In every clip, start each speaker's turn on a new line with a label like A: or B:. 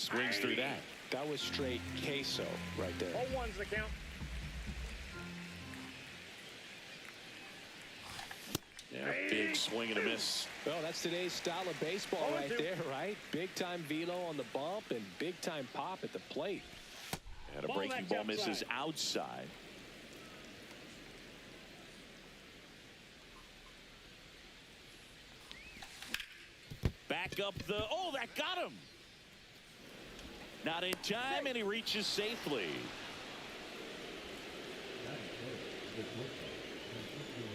A: Swings through that.
B: That was straight queso right there.
C: 0-1's the count.
A: Yeah, big swing and a miss.
B: Well, that's today's style of baseball right there, right? Big-time velo on the bump and big-time pop at the plate.
A: And a breaking ball misses outside. Back up the, oh, that got him. Not in time, and he reaches safely.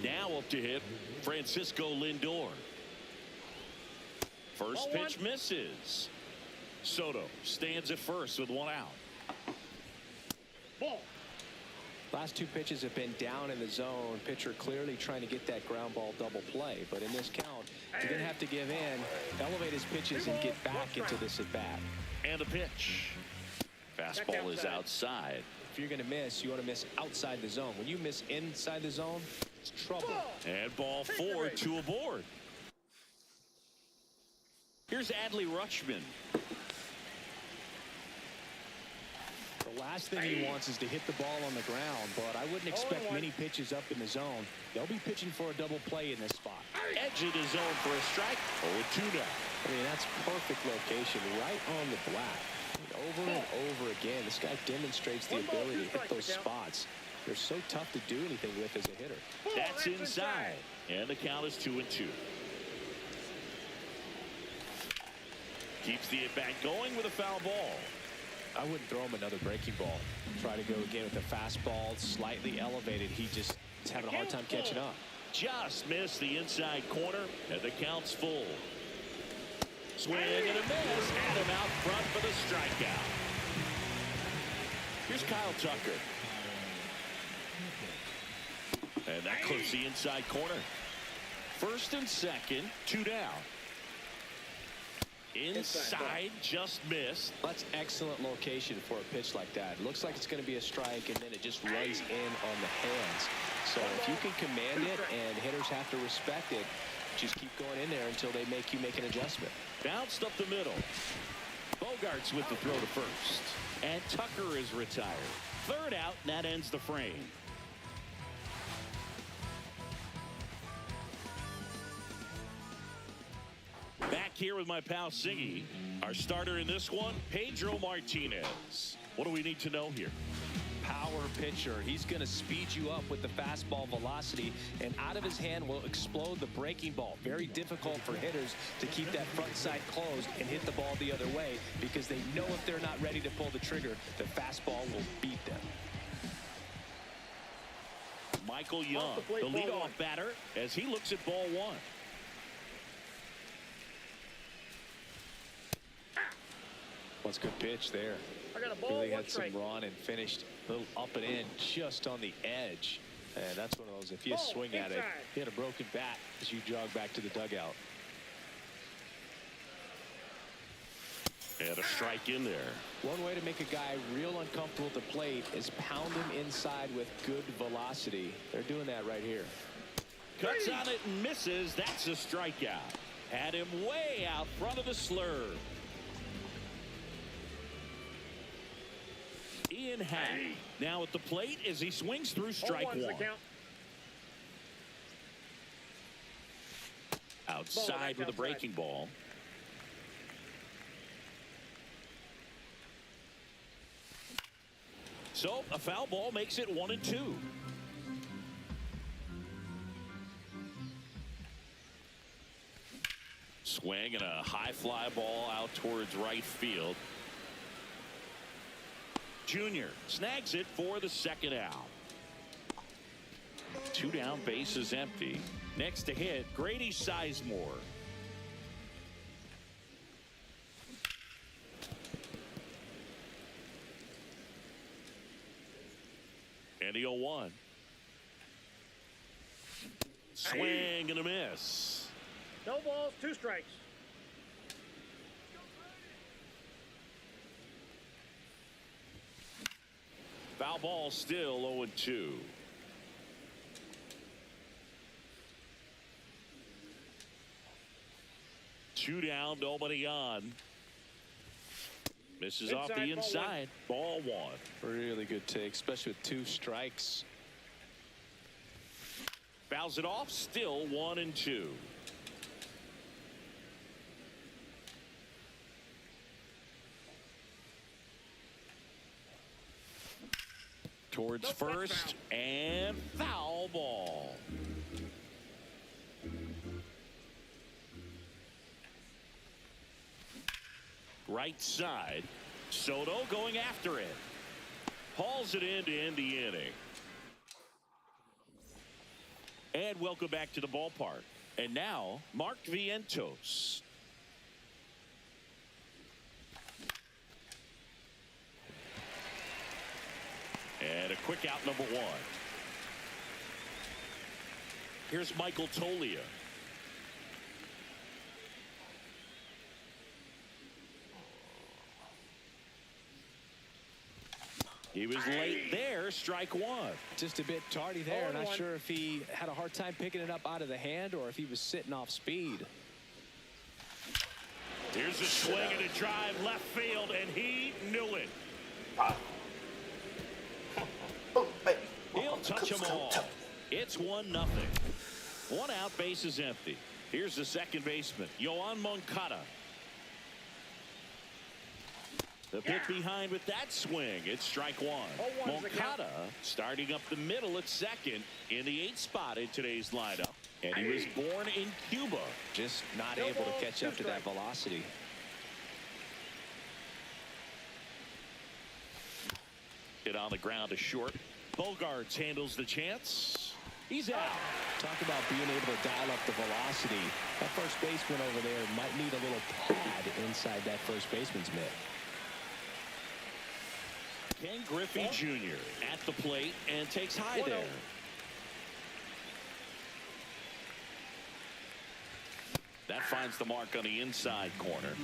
A: Now up to hit Francisco Lindor. First pitch misses. Soto stands at first with one out.
C: Ball.
B: Last two pitches have been down in the zone. Pitcher clearly trying to get that ground ball double play. But in this count, you're going to have to give in, elevate his pitches, and get back into this at bat.
A: And a pitch. Fastball is outside.
B: If you're going to miss, you want to miss outside the zone. When you miss inside the zone, it's trouble.
A: And ball 4, 2 aboard. Here's Adley Rutschman.
B: The last thing he wants is to hit the ball on the ground, but I wouldn't expect many pitches up in the zone. They'll be pitching for a double play in this spot.
A: Edge of the zone for a strike. 0-2 now.
B: I mean, that's perfect location right on the black. Over and over again, this guy demonstrates the ability to hit those spots. They're so tough to do anything with as a hitter.
A: That's inside. And the count is 2-2. Keeps the at-bat going with a foul ball.
B: I wouldn't throw him another breaking ball. Try to go again with a fastball slightly elevated. He just is having a hard time catching up.
A: Just missed the inside corner, and the count's full. Swing and a miss. Adam out front for the strikeout. Here's Kyle Tucker. And that clips the inside corner. First and second, 2 down. Inside, just missed.
B: That's excellent location for a pitch like that. It looks like it's going to be a strike, and then it just runs in on the hands. So if you can command it and hitters have to respect it, just keep going in there until they make you make an adjustment.
A: Bounced up the middle. Bogarts with the throw to first. And Tucker is retired. Third out, and that ends the frame. Back here with my pal Siggy. Our starter in this one, Pedro Martinez. What do we need to know here?
B: Power pitcher. He's going to speed you up with the fastball velocity, and out of his hand will explode the breaking ball. Very difficult for hitters to keep that front side closed and hit the ball the other way, because they know if they're not ready to pull the trigger, the fastball will beat them.
A: Michael Young, the leadoff batter, as he looks at ball 1.
B: What's a good pitch there. Really had some run and finished a little up and in just on the edge. And that's one of those, if you swing at it, hit a broken bat as you jog back to the dugout.
A: And a strike in there.
B: One way to make a guy real uncomfortable at the plate is pound him inside with good velocity. They're doing that right here.
A: Cuts on it and misses. That's a strikeout. Had him way out front of the slurve. Ian Happ now at the plate as he swings through strike 1. Outside with a breaking ball. So a foul ball makes it 1-2. Swing and a high fly ball out towards right field. Junior snags it for the second out. 2 down, base is empty. Next to hit, Grady Sizemore. And the 0-1. Swing and a miss.
C: No balls, 2 strikes.
A: Foul ball still 0-2. Two down, nobody on. Misses off the inside. Ball one.
B: Really good take, especially with 2 strikes.
A: Fouls it off. Still 1-2. Towards first and foul ball. Right side. Soto going after it. Hauls it in to end the inning. And welcome back to the ballpark. And now, Mark Vientos. And a quick out, number 1. Here's Michael Toglia. He was late there. Strike 1.
B: Just a bit tardy there. Not sure if he had a hard time picking it up out of the hand or if he was sitting off speed.
A: Here's a swing and a drive left field, and he knew it. He'll touch them all. It's 1-0. 1 out, base is empty. Here's the second baseman, Yoan Moncada. The pitch behind with that swing. It's strike 1. Moncada starting up the middle at second in the 8th spot in today's lineup. And he was born in Cuba.
B: Just not able to catch up to that velocity.
A: Hit on the ground to short. Bogarts handles the chance. He's out.
B: Talk about being able to dial up the velocity. That first baseman over there might need a little pad inside that first baseman's mitt.
A: Ken Griffey Jr. at the plate and takes high there. That finds the mark on the inside corner.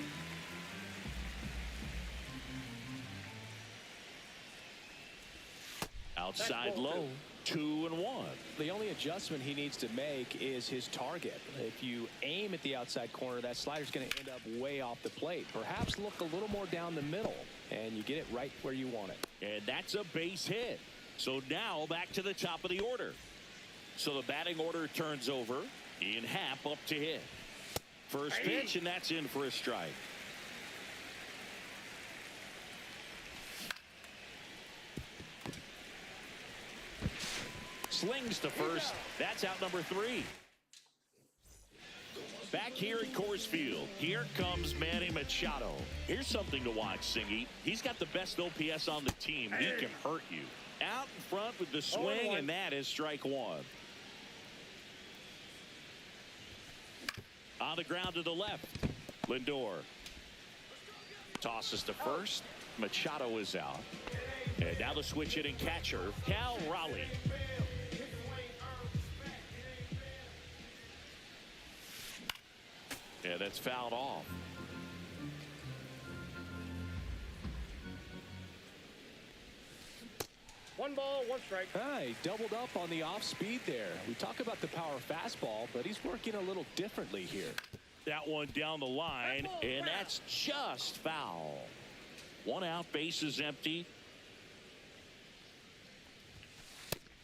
A: Outside low, 2-1.
B: The only adjustment he needs to make is his target. If you aim at the outside corner, that slider's going to end up way off the plate. Perhaps look a little more down the middle, and you get it right where you want it.
A: And that's a base hit. So now back to the top of the order. So the batting order turns over. Ian Happ up to hit. First pitch, and that's in for a strike. Slings to first. That's out number 3. Back here at Coors Field, here comes Manny Machado. Here's something to watch, Singy. He's got the best OPS on the team. He can hurt you. Out in front with the swing, and that is strike 1. On the ground to the left. Lindor tosses to first. Machado is out. And now the switch hitting catcher, Cal Raleigh. Yeah, that's fouled off.
C: One ball, 1 strike.
B: He doubled up on the off speed there. We talk about the power fastball, but he's working a little differently here.
A: That one down the line, and that's just foul. 1 out, base is empty.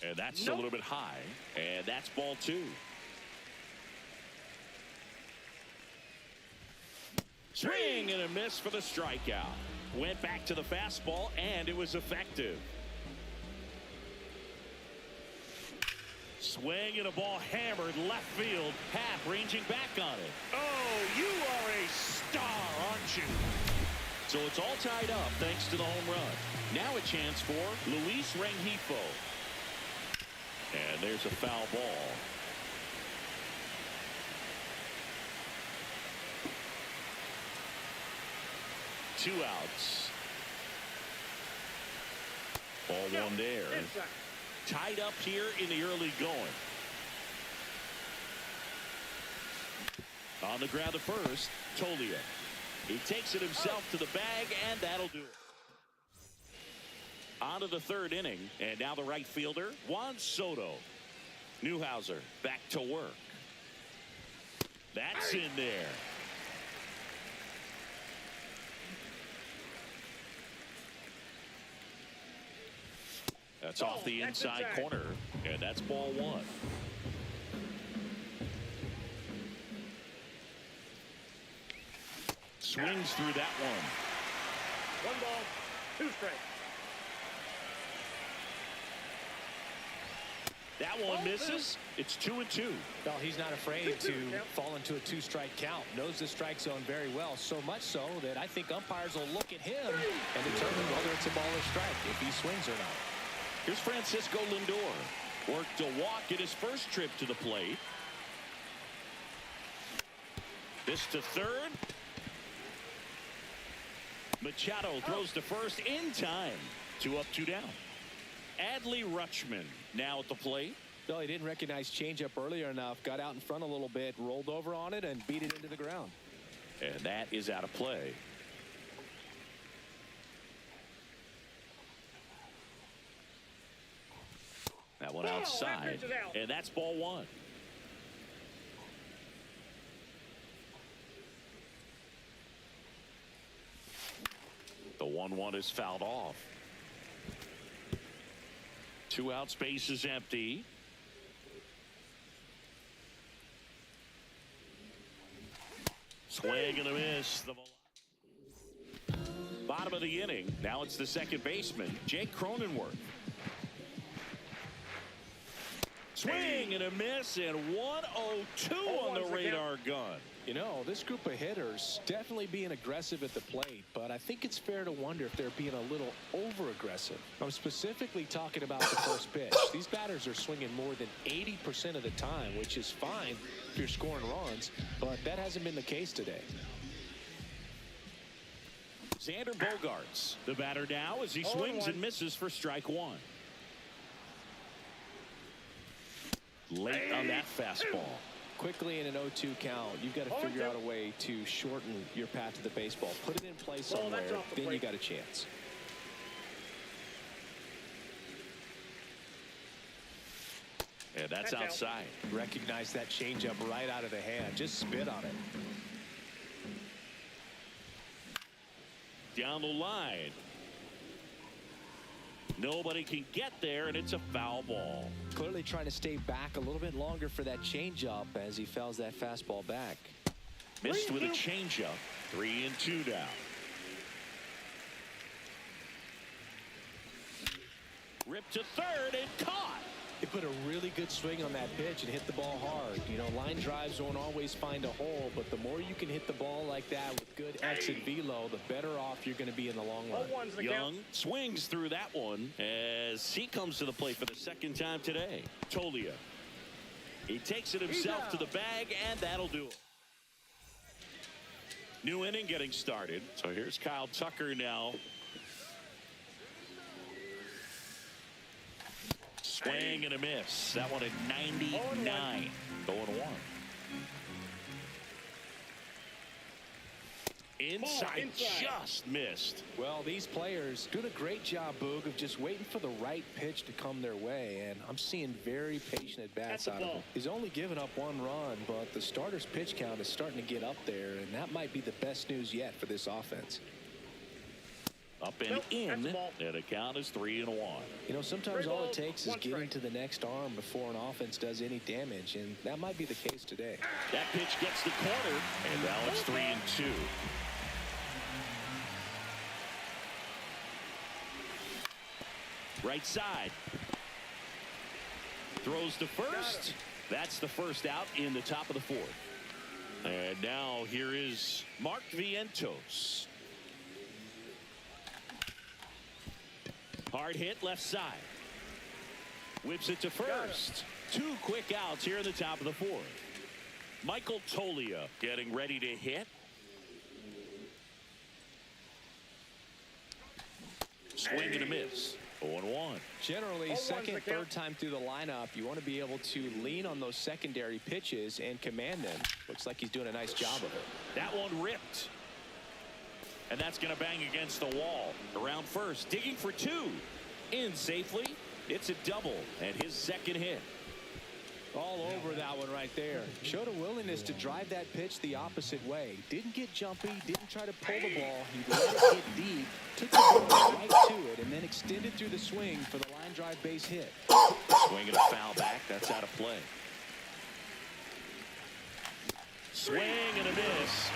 A: And that's a little bit high, and that's ball 2. Swing and a miss for the strikeout. Went back to the fastball, and it was effective. Swing and a ball hammered left field. Happ ranging back on it. Oh, you are a star, aren't you? So it's all tied up thanks to the home run. Now a chance for Luis Rengifo. And there's a foul ball. Two outs. Ball 1 there. Tied up here in the early going. On the ground to first, Toglia. He takes it himself to the bag, and that'll do it. On to the 3rd inning, and now the right fielder, Juan Soto. Newhouser back to work. That's in there. That's off the inside corner, and that's ball one. Swings through that one.
C: 1 ball, 2 strikes.
A: That one misses. It's 2-2.
B: Well, he's not afraid to fall into a 2-strike count. Knows the strike zone very well, so much so that I think umpires will look at him and determine whether it's a ball or strike, if he swings or not.
A: Here's Francisco Lindor. Worked a walk in his first trip to the plate. This to third. Machado throws to first in time. 2 up, 2 down. Adley Rutschman now at the plate.
B: No, he didn't recognize changeup earlier enough. Got out in front a little bit, rolled over on it, and beat it into the ground.
A: And that is out of play. That one outside, and that's ball one. The 1-1 is fouled off. 2 out, space is empty. Swing and a miss. The bottom of the inning. Now it's the second baseman, Jake Cronenworth. Swing and a miss, and 102 on the radar gun.
B: You know, this group of hitters definitely being aggressive at the plate, but I think it's fair to wonder if they're being a little over-aggressive. I'm specifically talking about the first pitch. These batters are swinging more than 80% of the time, which is fine if you're scoring runs, but that hasn't been the case today.
A: Xander Bogaerts, the batter now as he swings and misses for strike one. Late on that fastball.
B: Quickly in an 0-2 count, you've got to figure out a way to shorten your path to the baseball. Put it in play somewhere, then you got a chance.
A: And that's outside.
B: Recognize that changeup right out of the hand. Just spit on it.
A: Down the line. Nobody can get there, and it's a foul ball.
B: Clearly trying to stay back a little bit longer for that changeup as he fouls that fastball back.
A: Missed with a changeup. 3-2 down. Ripped to third and caught.
B: He put a really good swing on that pitch and hit the ball hard. You know, line drives won't always find a hole, but the more you can hit the ball like that with good exit velo, the better off you're going to be in the long run.
A: Young swings through that one as he comes to the plate for the second time today. Tolia. He takes it himself to the bag, and that'll do it. New inning getting started. So here's Kyle Tucker now. Swing and a miss. That one at 99. Going one. Inside just missed.
B: Well, these players doing a great job, Boog, of just waiting for the right pitch to come their way, and I'm seeing very patient at bats out of him. He's only given up 1 run, but the starter's pitch count is starting to get up there, and that might be the best news yet for this offense.
A: Up and in, and the count is 3-1.
B: You know, sometimes all it takes is getting to the next arm before an offense does any damage, and that might be the case today.
A: That pitch gets the corner, and now it's 3-2. Right side. Throws to first. That's the first out in the top of the 4th. And now here is Mark Vientos. Hard hit left side. Whips it to first. 2 quick outs here in the top of the 4th. Michael Tolia getting ready to hit. Swing and a miss. 0-1.
B: Generally, second, third time through the lineup, you want to be able to lean on those secondary pitches and command them. Looks like he's doing a nice job of it.
A: That one ripped. And that's going to bang against the wall. Around first, digging for 2. In safely. It's a double, and his second hit.
B: All over that one right there. Showed a willingness to drive that pitch the opposite way. Didn't get jumpy, didn't try to pull the ball. He let it hit deep, took the ball right to it, and then extended through the swing for the line drive. drive base hit.
A: Swinging a foul back. That's out of play. Swing and a miss.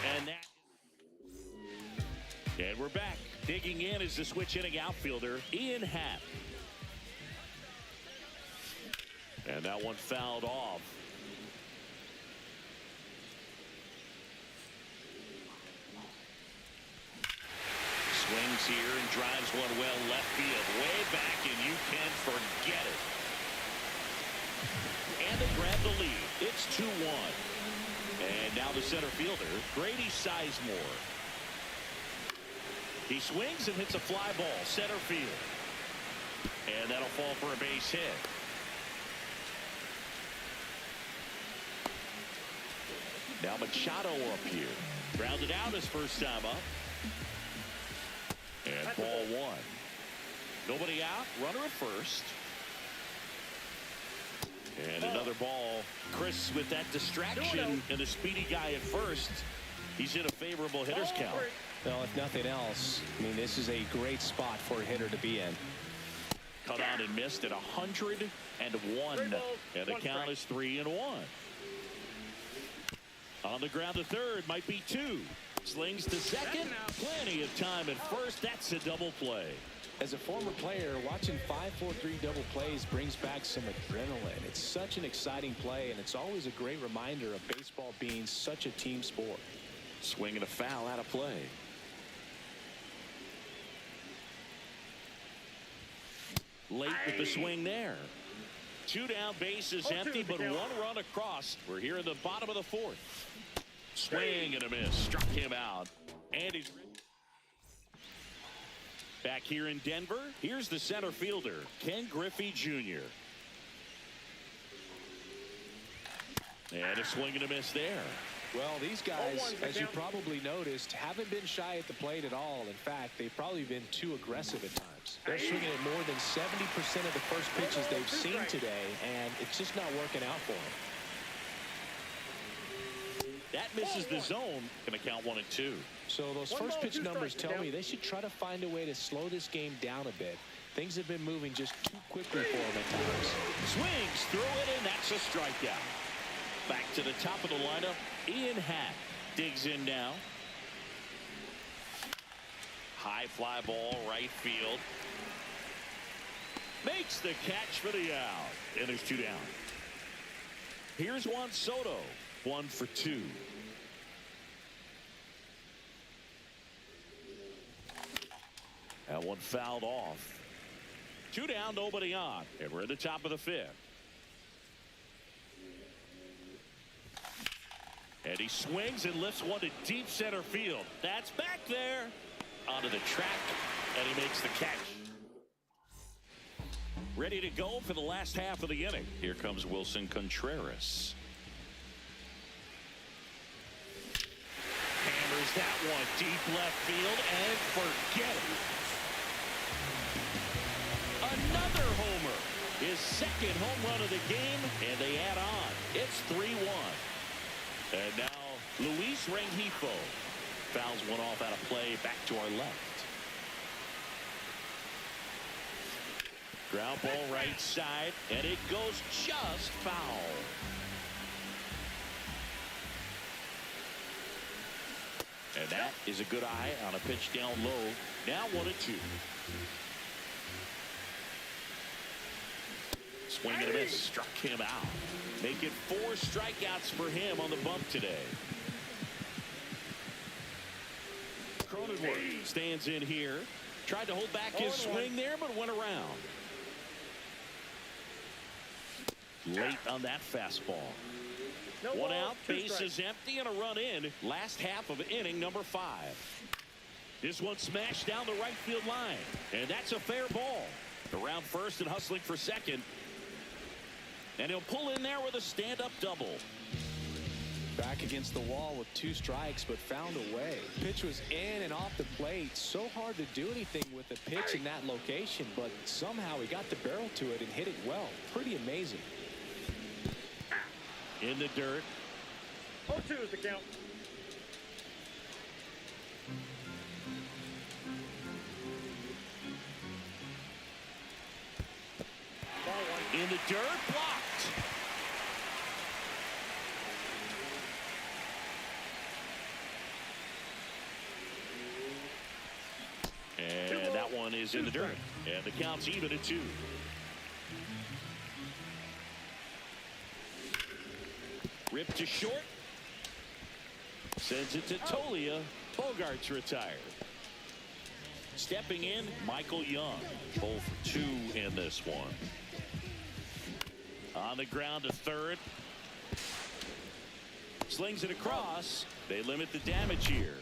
A: And we're back. Digging in is the switch hitting outfielder, Ian Happ. And that one fouled off. Swings here and drives one well left field. Way back, and you can forget it. And they grab the lead. It's 2-1. And now the center fielder, Grady Sizemore. He swings and hits a fly ball, center field. And that'll fall for a base hit. Now Machado up here. Grounded out his first time up. And ball one. Nobody out. Runner at first. And another ball. Chris with that distraction and a speedy guy at first. He's in a favorable hitter's count.
B: Well, if nothing else, I mean, this is a great spot for a hitter to be in.
A: Cut on and missed at 101. And the count is 3-1. On the ground to third, might be 2. Slings to second. Plenty of time at first. That's a double play.
B: As a former player, watching 5-4-3 double plays brings back some adrenaline. It's such an exciting play, and it's always a great reminder of baseball being such a team sport.
A: Swing and a foul out of play. Late with the swing there. 2 down, bases empty, but 1 run across. We're here in the bottom of the 4th. Swing and a miss. Struck him out. And he's back here in Denver. Here's the center fielder, Ken Griffey Jr. And a swing and a miss there.
B: Well, these guys, as you probably noticed, haven't been shy at the plate at all. In fact, they've probably been too aggressive at times. They're swinging at more than 70% of the first pitches they've seen today, and it's just not working out for them.
A: That misses the zone. Going to count 1 and 2.
B: So those first pitch numbers tell me they should try to find a way to slow this game down a bit. Things have been moving just too quickly for them at times.
A: Swings through it, and that's a strikeout. Back to the top of the lineup, Ian Happ digs in now. High fly ball, right field. Makes the catch for the out. And there's 2 down. Here's Juan Soto, 1 for 2. That one fouled off. 2 down, nobody on. And we're at the top of the 5th. And he swings and lifts one to deep center field. That's back there. Onto the track. And he makes the catch. Ready to go for the last half of the inning. Here comes Wilson Contreras. Hammers that one deep left field and forget it. Another homer. His second home run of the game, and they add on. It's 3-1. And now Luis Rengifo fouls one off out of play back to our left. Ground ball right side, and it goes just foul. And that is a good eye on a pitch down low. Now 1-2. Swing and a miss. Struck him out. Make it 4 strikeouts for him on the bump today. Cronenworth stands in here. Tried to hold back his swing there, but went around. Late on that fastball. 1 out, bases empty, and a run in. Last half of inning number 5. This one smashed down the right field line. And that's a fair ball. Around first and hustling for second. And he'll pull in there with a stand-up double.
B: Back against the wall with 2 strikes, but found a way. Pitch was in and off the plate. So hard to do anything with the pitch in that location, but somehow he got the barrel to it and hit it well. Pretty amazing.
A: In the dirt.
C: 0-2 is the count.
A: dirt, blocked. And that one is in the dirt. And the count's even at 2. Ripped to short. Sends it to Tolia. Bogart's retired. Stepping in, Michael Young. 0 for 2 in this one. On the ground to third. Slings it across. They limit the damage here.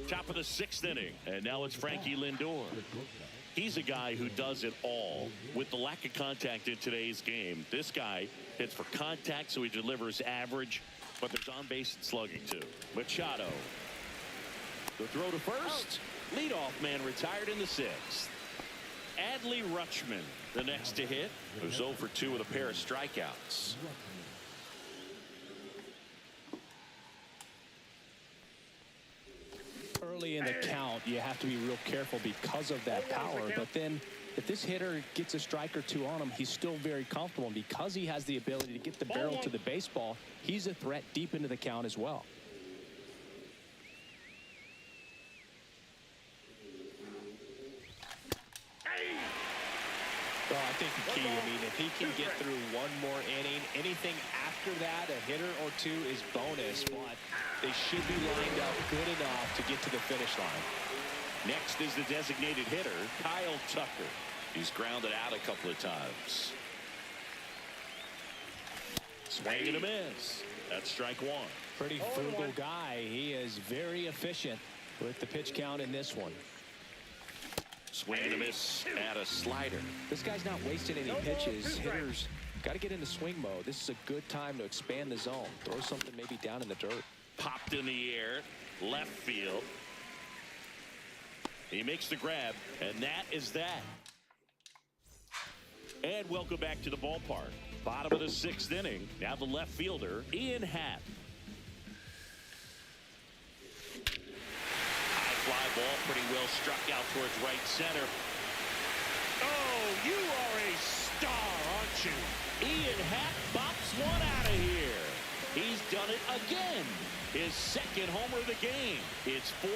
A: Top of the 6th inning. And now it's Frankie Lindor. He's a guy who does it all. With the lack of contact in today's game, this guy hits for contact, so he delivers average, but there's on-base and slugging too. Machado. The throw to first. Leadoff man retired in the 6th. Adley Rutschman, the next to hit, who's 0 for 2 with a pair of strikeouts.
B: Early in the count, you have to be real careful because of that power. But then if this hitter gets a strike or 2 on him, he's still very comfortable. And because he has the ability to get the barrel to the baseball, he's a threat deep into the count as well. Well, I think the key, if he can get through one more inning, anything after that, a hitter or 2 is bonus, but they should be lined up good enough to get to the finish line.
A: Next is the designated hitter, Kyle Tucker. He's grounded out a couple of times. Swing and a miss. That's strike 1.
B: Pretty frugal guy. He is very efficient with the pitch count in this one.
A: Swing and a miss at a slider.
B: This guy's not wasting any pitches. Hitters got to get into swing mode. This is a good time to expand the zone. Throw something maybe down in the dirt.
A: Popped in the air, left field. He makes the grab, and that is that. And welcome back to the ballpark. Bottom of the 6th inning. Now the left fielder, Ian Happ. Fly ball pretty well struck out towards right center. Oh, you are a star, aren't you? Ian Happ bops one out of here. He's done it again. His 2nd homer of the game. It's 4-1.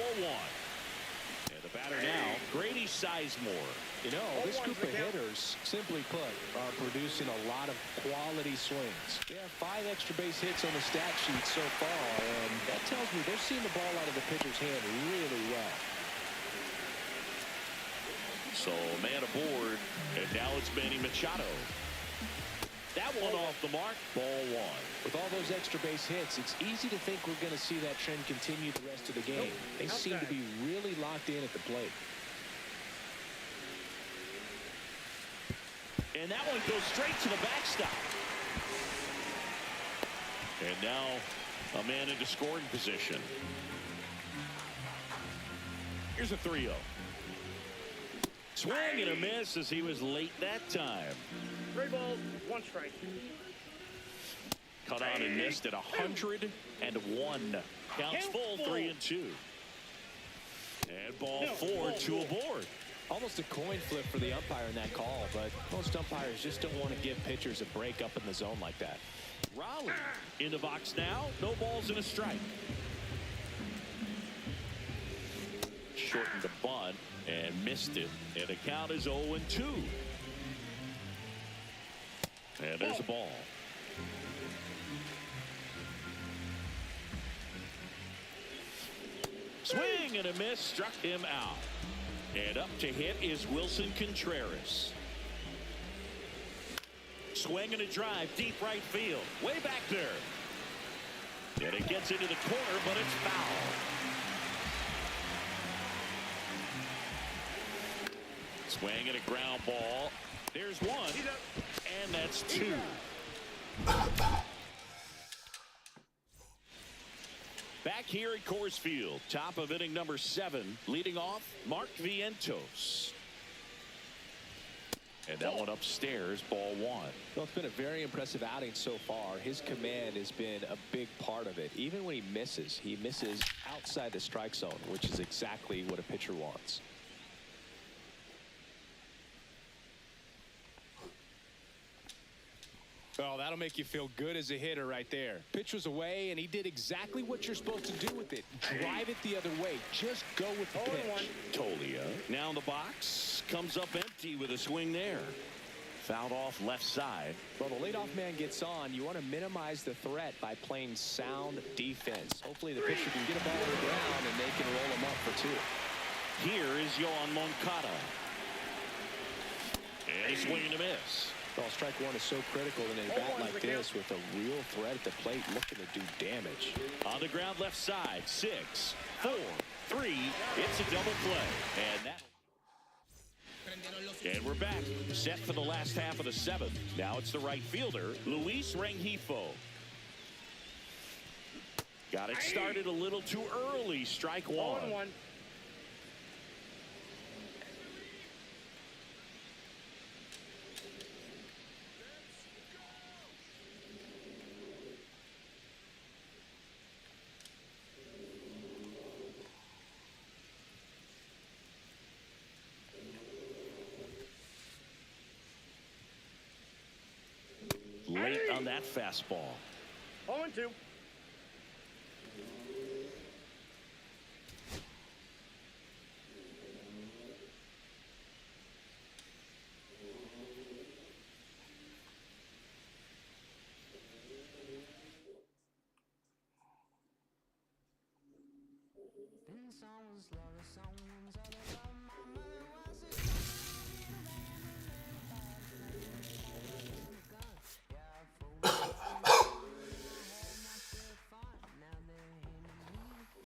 A: And the batter now, Grady Sizemore.
B: You know, this group of hitters, simply put, are producing a lot of quality swings. They have 5 extra base hits on the stat sheet so far, and that tells me they're seeing the ball out of the pitcher's hand really well.
A: So, man aboard, and now it's Manny Machado. That one off the mark, ball 1.
B: With all those extra base hits, it's easy to think we're going to see that trend continue the rest of the game. They seem to be really locked in at the plate.
A: And that one goes straight to the backstop. And now a man into scoring position. Here's a 3-0. Swing and a miss as he was late that time.
C: 3 balls, 1 strike.
A: Cut on and missed at 101. Counts full, 3-2. And ball 4, 2 aboard.
B: Almost a coin flip for the umpire in that call, but most umpires just don't want to give pitchers a break up in the zone like that.
A: Raleigh in the box now. No balls and a strike. Shortened the bunt and missed it. And the count is 0-2. And there's a ball. Swing and a miss, struck him out. And up to hit is Wilson Contreras. Swing and a drive, deep right field. Way back there. And it gets into the corner, but it's foul. Swing and a ground ball. There's 1. And that's 2. Back here at Coors Field, top of inning number 7, leading off, Mark Vientos. And that one upstairs, ball one.
B: Well, it's been a very impressive outing so far. His command has been a big part of it. Even when he misses outside the strike zone, which is exactly what a pitcher wants. Oh, that'll make you feel good as a hitter right there. Pitch was away, and he did exactly what you're supposed to do with it. Drive it the other way. Just go with the pitch.
A: Tolia now in the box. Comes up empty with a swing there. Fouled off left side.
B: Well, the leadoff man gets on. You want to minimize the threat by playing sound defense. Hopefully the pitcher can get a ball on the ground, and they can roll him up for two.
A: Here is Yohan Moncada. And a swing and a miss.
B: Well, strike one is so critical in a bat like this with a real threat at the plate looking to do damage.
A: On the ground left side, 6, 4, 3. It's a double play. And we're back, set for the last half of the 7th. Now it's the right fielder, Luis Rengifo. Got it started a little too early. Strike one. Late on that fastball.
C: 0-2.
D: Been songs, love songs all about